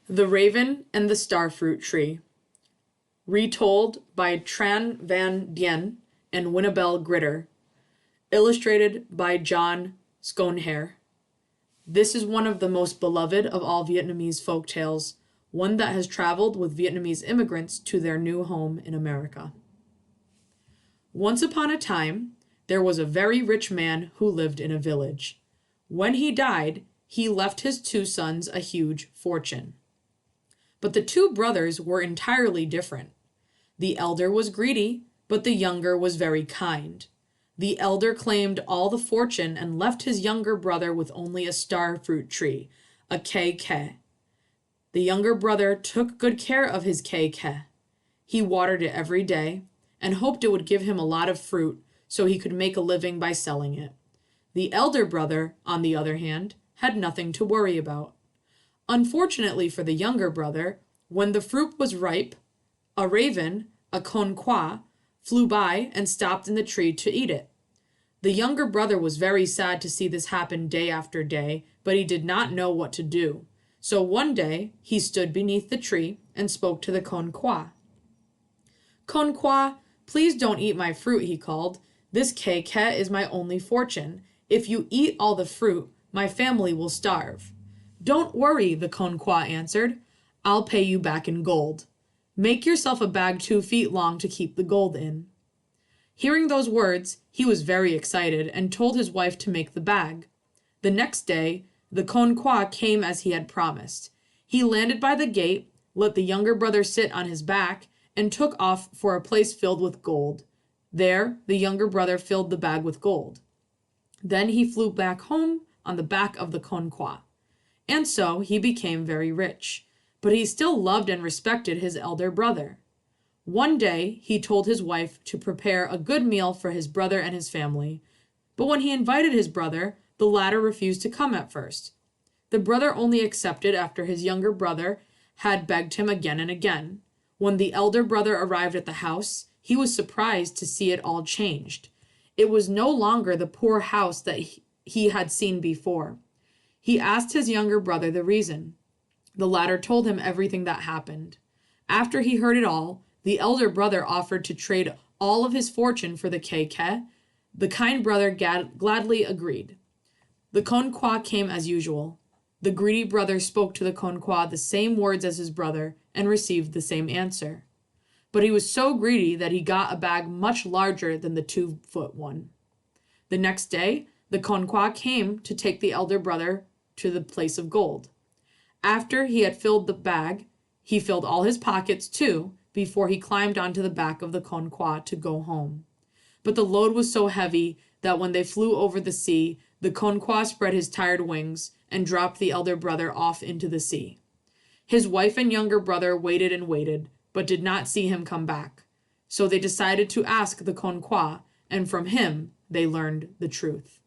The Raven and the Starfruit Tree, retold by Tran Van Dien and Winnabelle Gritter, illustrated by John Schoenherr. This is one of the most beloved of all Vietnamese folk tales, one that has traveled with Vietnamese immigrants to their new home in America. Once upon a time, there was a very rich man who lived in a village. When he died, he left his two sons a huge fortune. But the two brothers were entirely different. The elder was greedy, but the younger was very kind. The elder claimed all the fortune and left his younger brother with only a star fruit tree, a cây ke. The younger brother took good care of his cây ke. He watered it every day and hoped it would give him a lot of fruit so he could make a living by selling it. The elder brother, on the other hand, had nothing to worry about. Unfortunately for the younger brother, when the fruit was ripe, a raven, a con qua, flew by and stopped in the tree to eat it. The younger brother was very sad to see this happen day after day, but he did not know what to do. So one day he stood beneath the tree and spoke to the con qua. Con qua, please don't eat my fruit, he called. This cây ke is my only fortune. If you eat all the fruit, my family will starve. Don't worry, the con qua answered. I'll pay you back in gold. Make yourself a bag 2 feet long to keep the gold in. Hearing those words, he was very excited and told his wife to make the bag. The next day, the con qua came as he had promised. He landed by the gate, let the younger brother sit on his back, and took off for a place filled with gold. There, the younger brother filled the bag with gold. Then he flew back home on the back of the con qua. And so he became very rich. But he still loved and respected his elder brother. One day, he told his wife to prepare a good meal for his brother and his family. But when he invited his brother, the latter refused to come at first. The brother only accepted after his younger brother had begged him again and again. When the elder brother arrived at the house, he was surprised to see it all changed. It was no longer the poor house that he had seen before. He asked his younger brother the reason. The latter told him everything that happened. After he heard it all, the elder brother offered to trade all of his fortune for the cây ke. The kind brother gladly agreed. The con qua came as usual. The greedy brother spoke to the con qua the same words as his brother and received the same answer. But he was so greedy that he got a bag much larger than the 2-foot one. The next day, the con qua came to take the elder brother to the place of gold. After he had filled the bag, he filled all his pockets too before he climbed onto the back of the con qua to go home. But the load was so heavy that when they flew over the sea, the con qua spread his tired wings and dropped the elder brother off into the sea. His wife and younger brother waited and waited, but did not see him come back. So they decided to ask the con qua, and from him they learned the truth.